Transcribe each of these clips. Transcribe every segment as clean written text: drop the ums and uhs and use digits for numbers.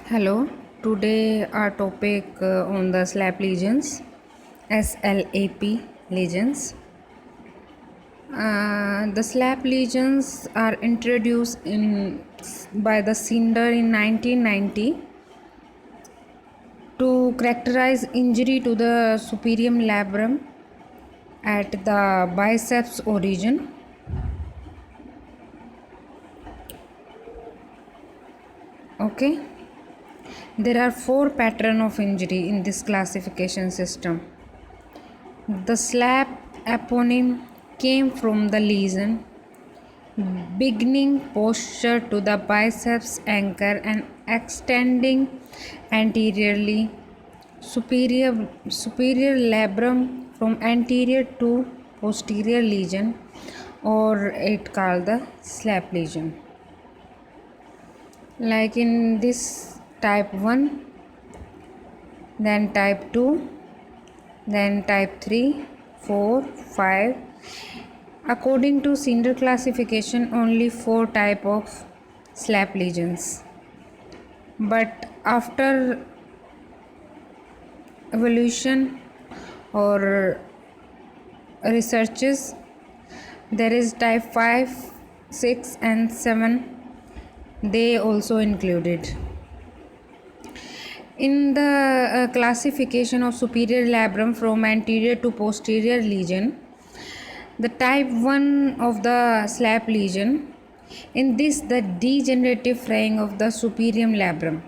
Hello, today our topic on the SLAP lesions, SLAP lesions. The SLAP lesions are introduced by the Cinder in 1990 to characterize injury to the superior labrum at the biceps origin. Okay, there are four patterns of injury in this classification system. The SLAP eponym came from the lesion beginning posture to the biceps anchor and extending anteriorly, superior labrum from anterior to posterior lesion, or it called the SLAP lesion. Like in this type 1, then type 2, then type 3, 4, 5. According to Cinder classification, only 4 type of SLAP lesions. But after evolution or researches, there is type 5, 6 and 7. They also included. In the classification of superior labrum from anterior to posterior lesion, the type 1 of the SLAP lesion, in this the degenerative fraying of the superior labrum,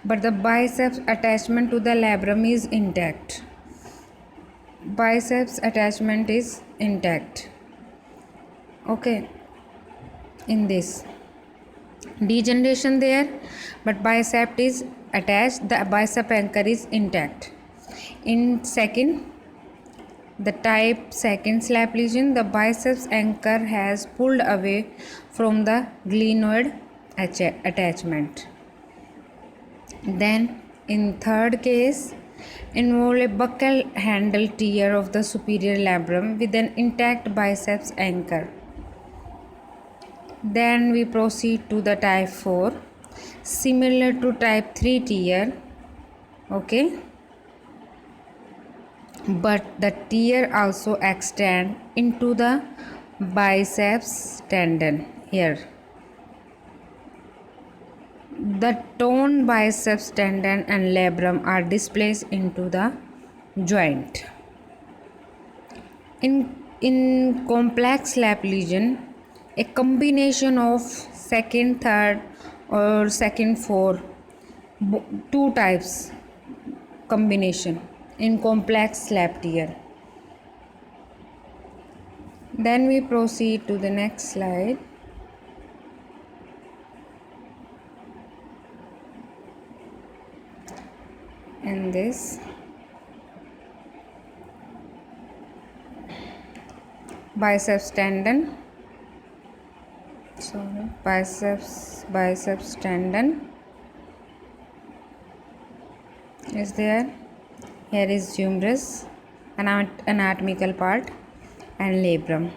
but the biceps attachment to the labrum is intact. Biceps attachment is intact. Okay, in this degeneration there, but bicep is attached, the bicep anchor is intact. In second, the type 2 SLAP lesion, the biceps anchor has pulled away from the glenoid attachment. Then in third case, involve a buccal handle tear of the superior labrum with an intact biceps anchor. Then we proceed to the type 4, similar to type 3 tear. Okay, but the tear also extend into the biceps tendon here. The torn biceps tendon and labrum are displaced into the joint. In complex SLAP lesion, a combination of second, third or second, four, two types combination in complex SLAP tear. Then we proceed to the next slide. And this biceps tendon, biceps tendon is there. Here is humerus, anatomical part, and labrum.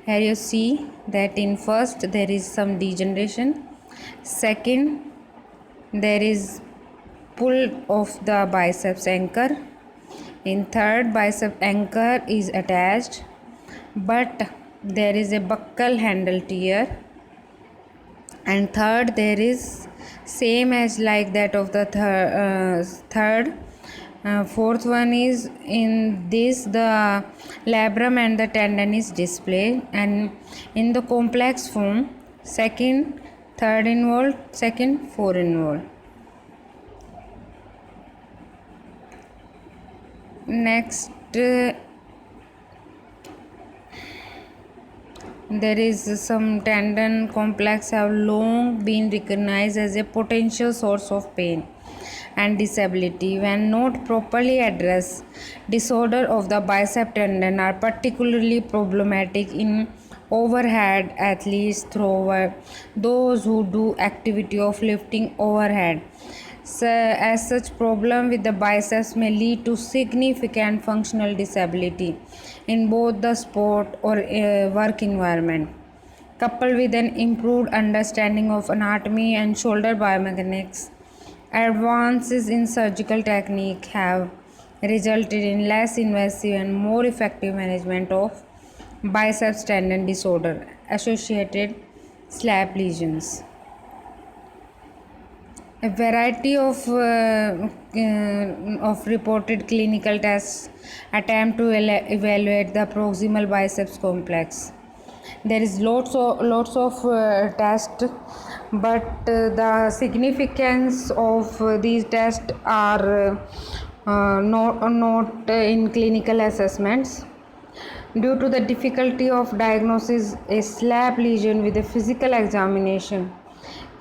Here you see that in first there is some degeneration, second there is pull of the biceps anchor, in third bicep anchor is attached but there is a buccal handle tear, and third there is same as like that of the third. Fourth one is in this the labrum and the tendon is displayed, and in the complex form second, third involved, second, four involved. Next, there is some tendon complex have long been recognized as a potential source of pain and disability when not properly addressed. Disorder of the bicep tendon are particularly problematic in overhead athletes, thrower, those who do activity of lifting overhead. So, as such, problem with the biceps may lead to significant functional disability in both the sport or work environment. Coupled with an improved understanding of anatomy and shoulder biomechanics, Advances in surgical technique have resulted in less invasive and more effective management of biceps tendon disorder associated SLAP lesions. A variety of reported clinical tests attempt to evaluate the proximal biceps complex. There is lots of tests, but the significance of these tests are not in clinical assessments. Due to the difficulty of diagnosis a SLAP lesion with a physical examination,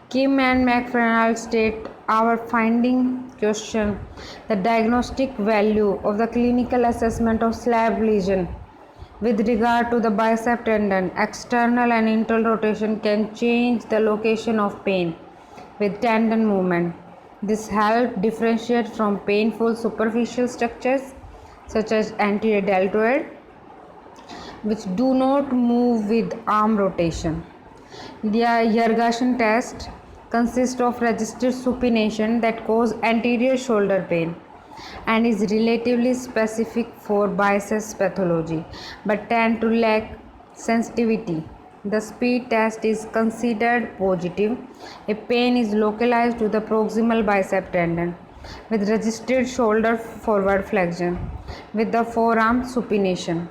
Kim and McFarland state our finding question the diagnostic value of the clinical assessment of SLAP lesion with regard to the bicep tendon. External and internal rotation can change the location of pain with tendon movement. This helps differentiate from painful superficial structures such as anterior deltoid, which do not move with arm rotation. The Yergashin test consists of registered supination that cause anterior shoulder pain and is relatively specific for biceps pathology but tend to lack sensitivity. The speed test is considered positive if pain is localized to the proximal bicep tendon with registered shoulder forward flexion with the forearm supination.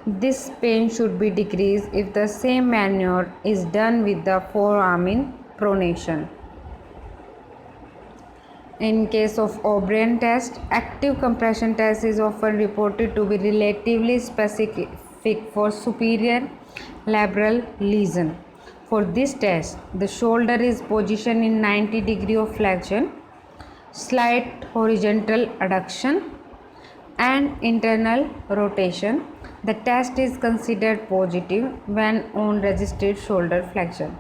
This pain should be decreased if the same maneuver is done with the forearm in pronation. In case of O'Brien test, active compression test is often reported to be relatively specific for superior labral lesion. For this test, the shoulder is positioned in 90 degree of flexion, slight horizontal adduction and internal rotation. The test is considered positive when on registered shoulder flexion.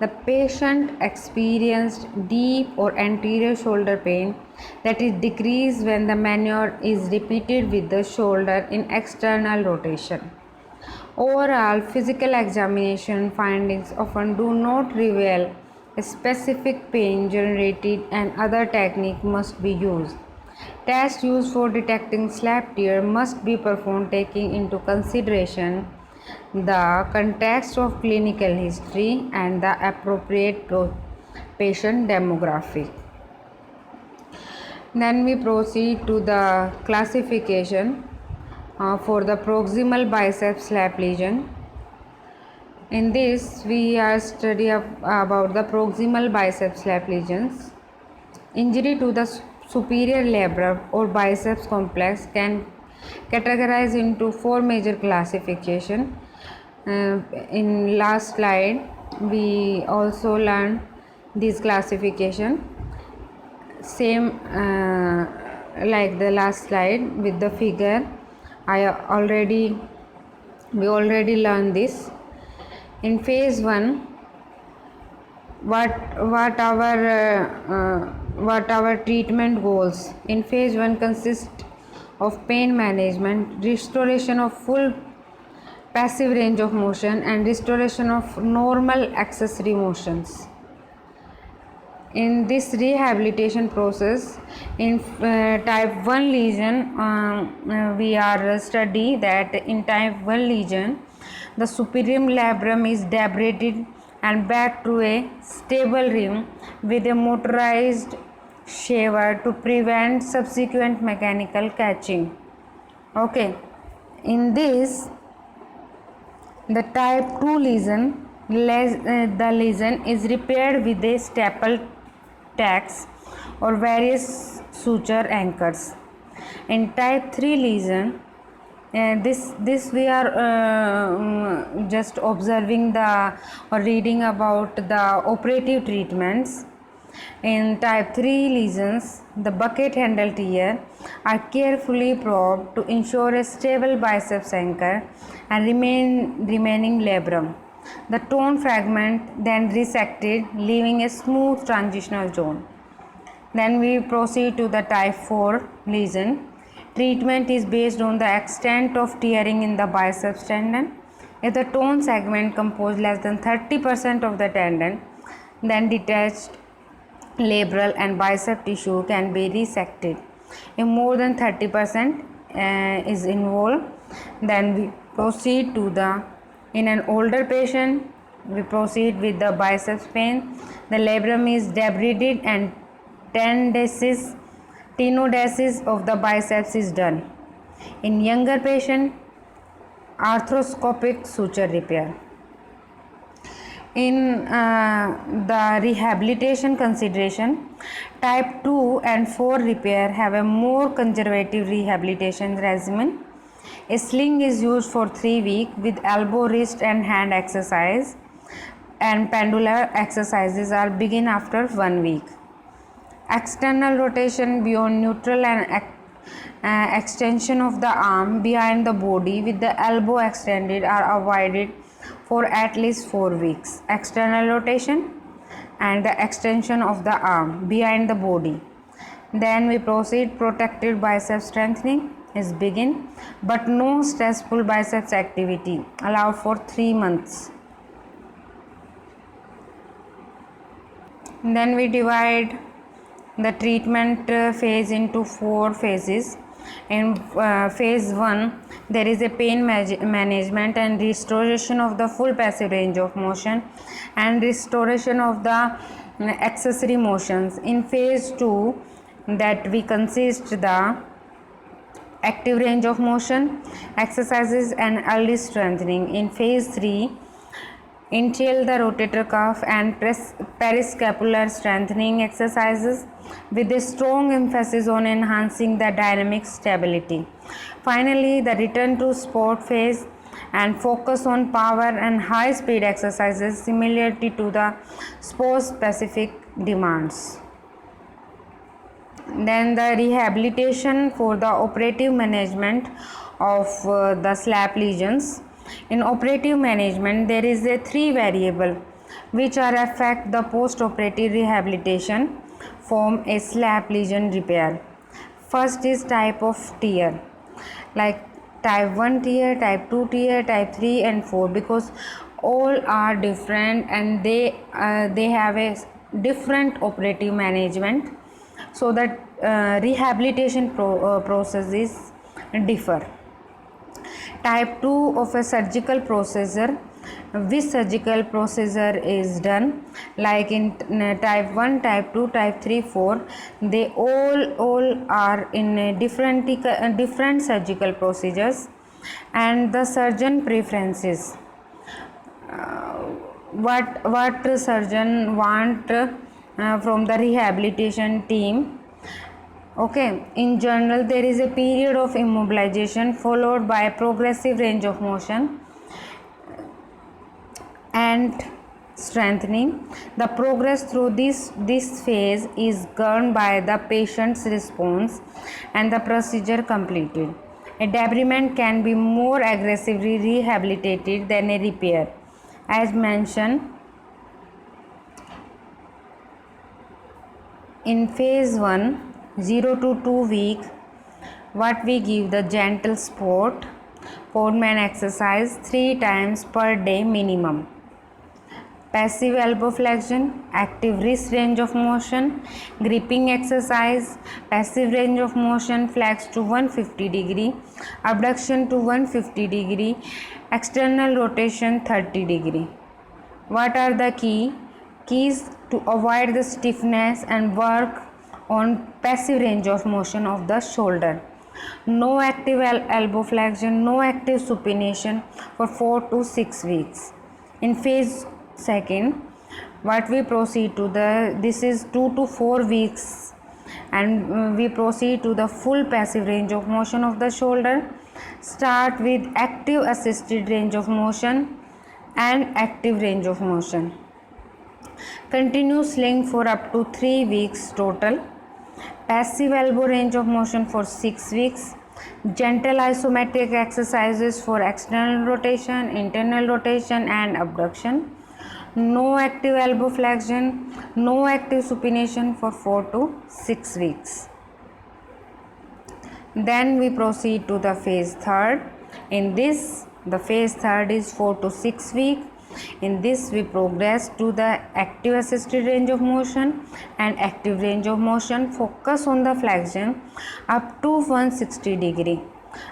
The patient experienced deep or anterior shoulder pain that is decreased when the maneuver is repeated with the shoulder in external rotation. Overall, physical examination findings often do not reveal a specific pain generated and other technique must be used. Tests used for detecting SLAP tear must be performed taking into consideration the context of clinical history and the appropriate patient demographic. Then we proceed to the classification for the proximal biceps SLAP lesion. In this, we are studying about the proximal biceps SLAP lesions. Injury to the superior labrum or biceps complex can categorize into four major classification. In last slide, we also learned this classification. Same like the last slide with the figure. We already learned this. In phase 1, what our treatment goals in phase 1 consist of pain management, restoration of full passive range of motion and restoration of normal accessory motions. In this rehabilitation process, in type 1 lesion, we are study that in type 1 lesion, the superior labrum is debraided and back to a stable rim with a motorized shaver to prevent subsequent mechanical catching. Okay, in this, the type 2 lesion, the lesion is repaired with a staple tacks or various suture anchors. In type 3 lesion, this we are just observing the or reading about the operative treatments. In type 3 lesions, the bucket handle tear are carefully probed to ensure a stable biceps anchor and remaining labrum. The torn fragment then resected, leaving a smooth transitional zone. Then we proceed to the type 4 lesion. Treatment is based on the extent of tearing in the biceps tendon. If the torn segment composed less than 30% of the tendon, then detached labral and bicep tissue can be resected. If more than 30% is involved, then we proceed to the, in an older patient, we proceed with the biceps pain. The labrum is debrided and tenodesis of the biceps is done. In younger patient, arthroscopic suture repair. In the rehabilitation consideration, type 2 and 4 repair have a more conservative rehabilitation regimen. A sling is used for 3 weeks with elbow, wrist and hand exercise, and pendular exercises are begin after 1 week. External rotation beyond neutral and extension of the arm behind the body with the elbow extended are avoided for at least 4 weeks. External rotation and the extension of the arm behind the body. Then we proceed. Protected bicep strengthening is begin, but no stressful biceps activity allowed for 3 months. Then we divide the treatment phase into 4 phases. In phase 1, there is a pain management and restoration of the full passive range of motion and restoration of the accessory motions. In phase 2, that we consist the active range of motion exercises and early strengthening. In phase 3, entail the rotator cuff and periscapular strengthening exercises with a strong emphasis on enhancing the dynamic stability. Finally, the return to sport phase and focus on power and high speed exercises similarly to the sport specific demands. Then the rehabilitation for the operative management of the SLAP lesions. In operative management, there is a 3 variable which are affect the post-operative rehabilitation form a SLAP lesion repair. First is type of tear, like type 1 tear, type 2 tear, type 3 and 4, because all are different and they have a different operative management, so that rehabilitation process is differ. Type 2 of a surgical procedure, which surgical procedure is done, like in type 1, type 2, type 3, 4, they all are in a different surgical procedures, and the surgeon preferences, what surgeon want from the rehabilitation team. Okay, in general, there is a period of immobilization followed by a progressive range of motion and strengthening. The progress through this phase is governed by the patient's response and the procedure completed. A debridement can be more aggressively rehabilitated than a repair. As mentioned, in phase 1, 0 to 2 week, what we give the gentle sport Podman exercise 3 times per day minimum. Passive elbow flexion, active wrist range of motion, gripping exercise, passive range of motion, flex to 150 degree, abduction to 150 degree, external rotation 30 degree. What are the keys to avoid the stiffness and work on passive range of motion of the shoulder? No active elbow flexion, no active supination for 4 to 6 weeks. In phase 2, what we proceed to this is 2 to 4 weeks, and we proceed to the full passive range of motion of the shoulder. Start with active assisted range of motion and active range of motion. Continue sling for up to 3 weeks total. Passive elbow range of motion for 6 weeks. Gentle isometric exercises for external rotation, internal rotation and abduction. No active elbow flexion, no active supination for 4 to 6 weeks. Then we proceed to the phase 3. In this, the phase 3 is 4 to 6 weeks. In this we progress to the active assisted range of motion, and active range of motion focus on the flexion up to 160 degree,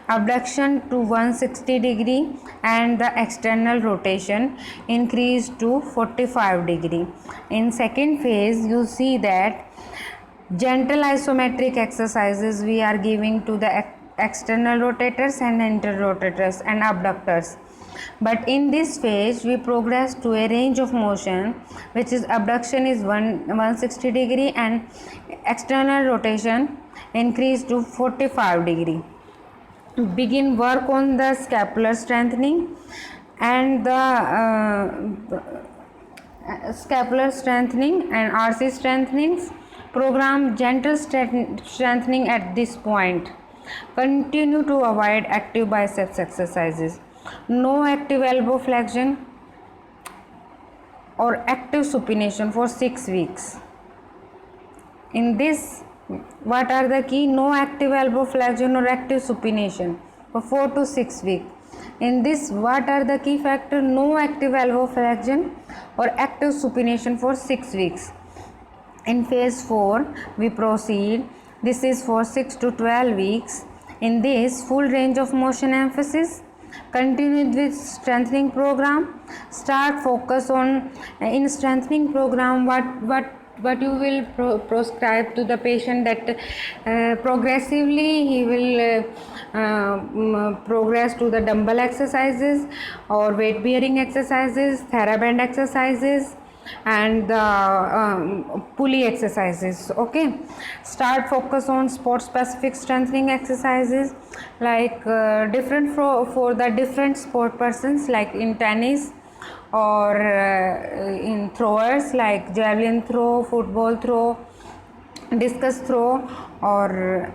abduction to 160 degree, and the external rotation increase to 45 degree. In second phase you see that gentle isometric exercises we are giving to the external rotators and interrotators and abductors. But in this phase we progress to a range of motion which is abduction is 160 degree and external rotation increase to 45 degree. Begin work on the scapular strengthening and the scapular strengthening and RC strengthenings. Program gentle strengthening at this point. Continue to avoid active biceps exercises. No active elbow flexion or active supination for 6 weeks. In this, what are the key? No active elbow flexion or active supination for 4 to 6 weeks. In this, what are the key factors? No active elbow flexion or active supination for 6 weeks. In phase 4, we proceed. This is for 6 to 12 weeks. In this, full range of motion emphasis. Continue with strengthening program. Start focus on in strengthening program what you will prescribe to the patient, that progressively he will progress to the dumbbell exercises or weight bearing exercises, TheraBand exercises, and the pulley exercises. Okay, start focus on sport specific strengthening exercises, like different for the different sport persons, like in tennis or in throwers like javelin throw, football throw, discus throw, or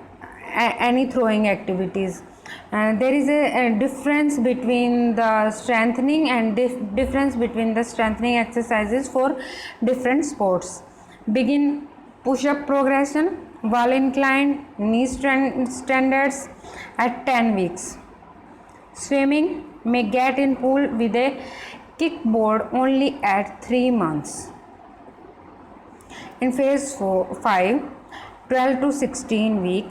any throwing activities. There is a difference between the strengthening and difference between the strengthening exercises for different sports. Begin push-up progression, wall inclined, knee standards at 10 weeks. Swimming may get in pool with a kickboard only at 3 months. In phase 5, 12 to 16 week,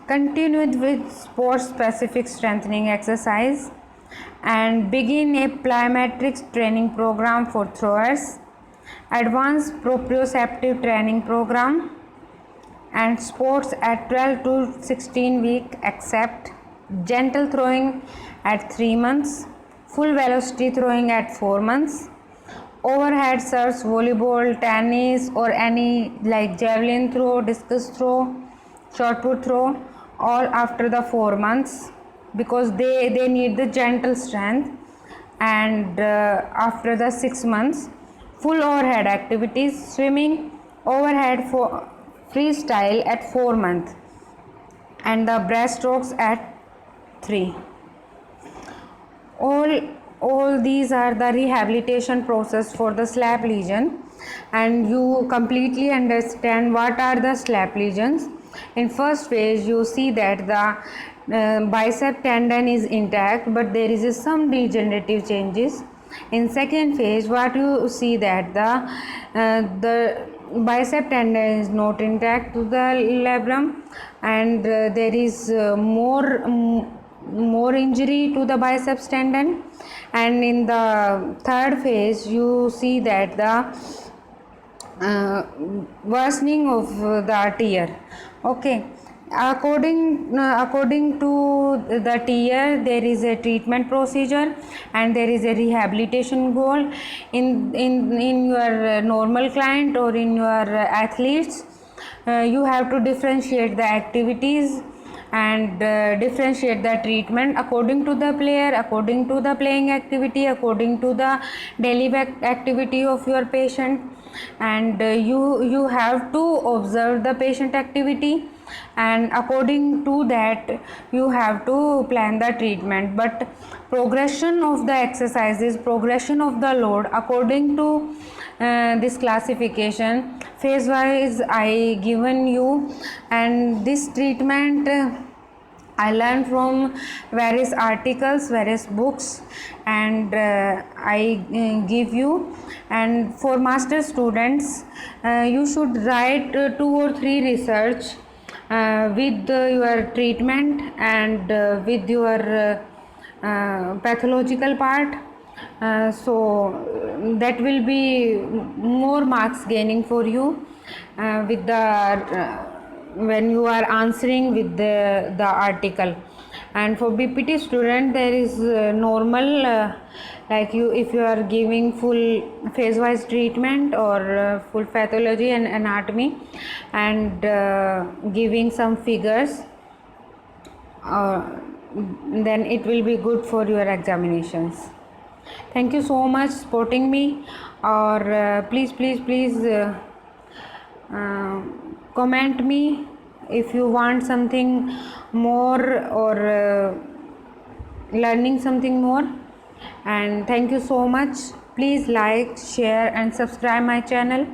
continue with sport specific strengthening exercise and begin a plyometrics training program for throwers, advanced proprioceptive training program, and sports at 12 to 16 week except gentle throwing at 3 months, full velocity throwing at 4 months, overhead serves, volleyball, tennis, or any like javelin throw, discus throw, shot put throw, all after the 4 months, because they need the gentle strength. And after the 6 months, full overhead activities, swimming, overhead for freestyle at 4 months, and the breaststrokes at 3. All these are the rehabilitation process for the SLAP lesion, and you completely understand what are the SLAP lesions. In first phase you see that the bicep tendon is intact, but there is some degenerative changes. In second phase what you see that the bicep tendon is not intact to the labrum, and there is more injury to the biceps tendon. And in the third phase you see that the worsening of the tear. Okay, according to the tear there is a treatment procedure and there is a rehabilitation goal. In your normal client or in your athletes, you have to differentiate the activities and differentiate the treatment according to the player, according to the playing activity, according to the daily activity of your patient. And you have to observe the patient activity, and according to that you have to plan the treatment. But progression of the exercises, progression of the load according to this classification phase wise I given you. And this treatment I learn from various articles, various books, and I give you. And for master students, you should write 2 or 3 research with your treatment and with your pathological part. So that will be more marks gaining for you with the when you are answering with the article. And for BPT student, there is normal like you, if you are giving full phase wise treatment or full pathology and anatomy, and giving some figures, then it will be good for your examinations. Thank you so much supporting me. Or please comment me if you want something more, or learning something more. And thank you so much. Please like, share and subscribe my channel.